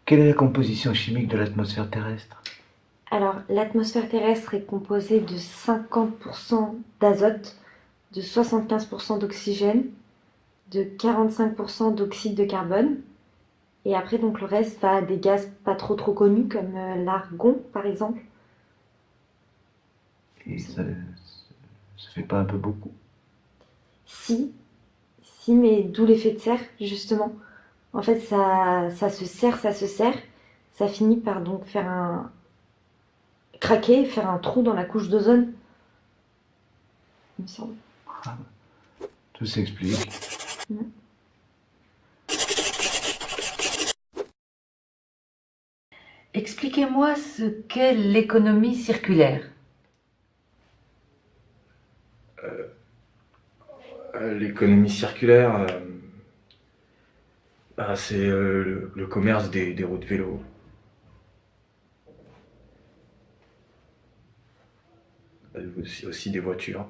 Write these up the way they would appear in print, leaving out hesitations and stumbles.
Quelle est la composition chimique de l'atmosphère terrestre? Alors, l'atmosphère terrestre est composée de 50% d'azote, de 75% d'oxygène, de 45% d'oxyde de carbone. Et après, donc, le reste va à des gaz pas trop connus comme l'argon, par exemple. Et ça fait pas un peu beaucoup? Si, si, mais d'où l'effet de serre, justement. En fait, ça se serre, ça finit par donc faire un craquer, faire un trou dans la couche d'ozone, il me semble. Ah, tout s'explique. Mm. Expliquez-moi ce qu'est l'économie circulaire. L'économie circulaire, c'est le commerce des roues de vélo. Aussi des voitures.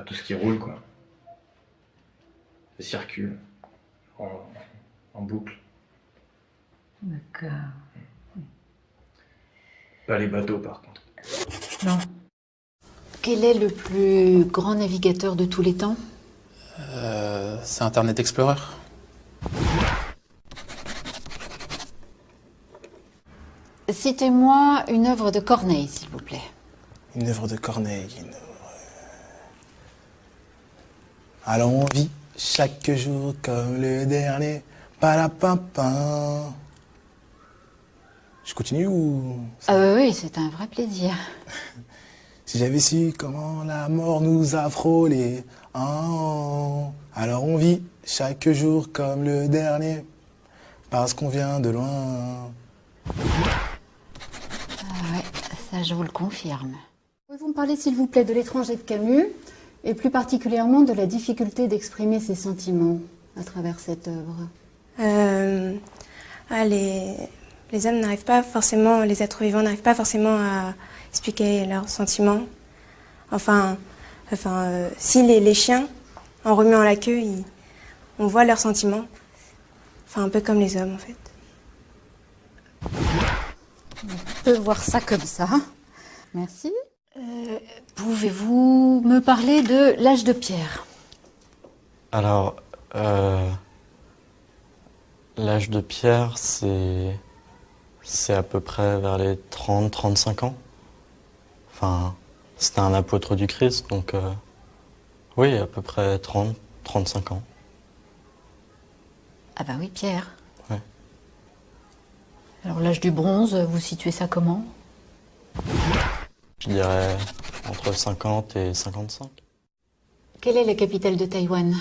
Tout ce qui roule, quoi. Ça circule en, en boucle. D'accord. Pas les bateaux, par contre. Non. Quel est le plus grand navigateur de tous les temps? C'est Internet Explorer. Citez-moi une œuvre de Corneille, s'il vous plaît. Une œuvre de Corneille. Alors on vit chaque jour comme le dernier. Palapapin. Je continue ou... Ah oui, c'est un vrai plaisir. Si j'avais su comment la mort nous a frôlés. Oh, alors on vit chaque jour comme le dernier. Parce qu'on vient de loin. Ah ouais, ça je vous le confirme. Pouvez-vous me parler, s'il vous plaît, de l'étranger de Camus, et plus particulièrement de la difficulté d'exprimer ses sentiments à travers cette œuvre? Les hommes n'arrivent pas forcément, les êtres vivants n'arrivent pas forcément à expliquer leurs sentiments. Si les chiens, en remuant la queue, on voit leurs sentiments. Enfin, un peu comme les hommes, en fait. On peut voir ça comme ça. Merci. Pouvez-vous me parler de l'âge de pierre? Alors, l'âge de pierre, c'est à peu près vers les 30-35 ans. Enfin, c'était un apôtre du Christ, donc oui, à peu près 30-35 ans. Ah bah oui, pierre. Ouais. Alors l'âge du bronze, vous situez ça comment? Je dirais entre 50 et 55. Quelle est la capitale de Taïwan?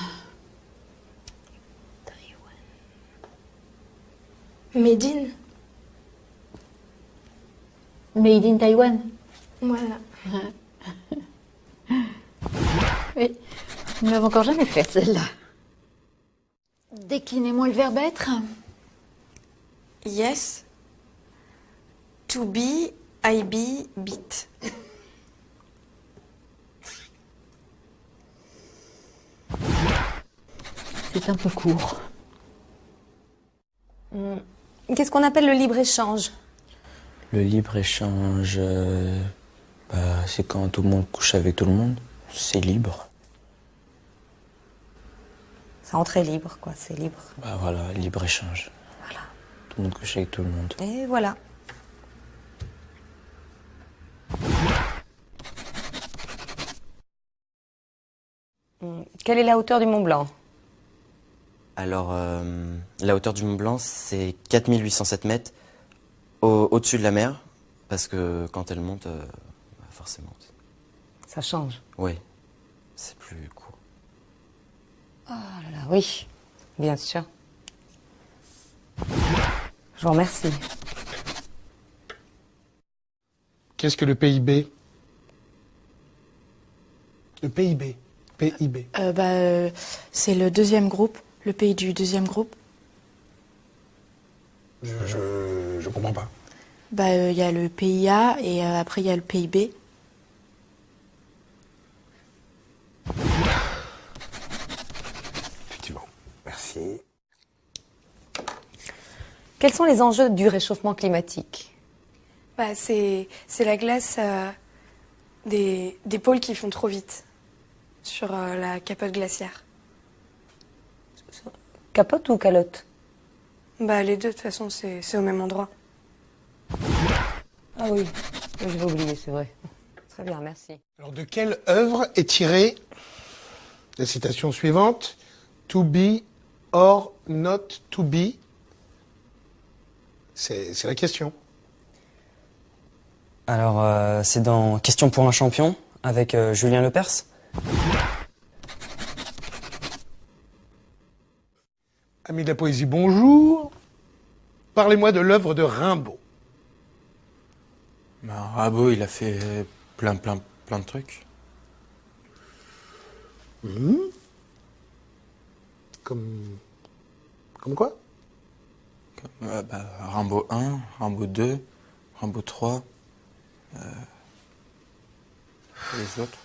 Médine, Made in Taïwan. voilà. Oui, nous ne l'avons encore jamais faite, celle-là. Déclinez-moi le verbe être. Yes, to be, I be, beat. C'est un peu court. Qu'est-ce qu'on appelle le libre-échange? Le libre-échange, c'est quand tout le monde couche avec tout le monde. C'est libre. C'est entrée libre, quoi, c'est libre. Bah voilà, libre-échange. Voilà. Tout le monde couche avec tout le monde. Et voilà. Quelle est la hauteur du Mont Blanc? Alors, la hauteur du Mont Blanc, c'est 4807 mètres au-dessus de la mer. Parce que quand elle monte, forcément. Ça change. Oui, c'est plus court. Ah là là, oui, bien sûr. Je vous remercie. Qu'est-ce que le PIB? Le PIB. PIB. C'est le deuxième groupe, le pays du deuxième groupe. Je comprends pas. Il y a le PIA et après il y a le PIB. Effectivement. Merci. Quels sont les enjeux du réchauffement climatique? Bah, c'est la glace des pôles qui font trop vite sur la capote glaciaire. Capote ou calotte? Bah, les deux, de toute façon, c'est au même endroit. Ah oui, je vais oublier, c'est vrai. Très bien, merci. Alors, de quelle œuvre est tirée la citation suivante? To be or not to be? C'est la question. Alors, c'est dans Question pour un champion, avec Julien Lepers. Amis de la poésie, bonjour. Parlez-moi de l'œuvre de Rimbaud. Rimbaud, il a fait plein de trucs. Comme quoi? Rimbaud 1, Rimbaud 2, Rimbaud 3, les autres.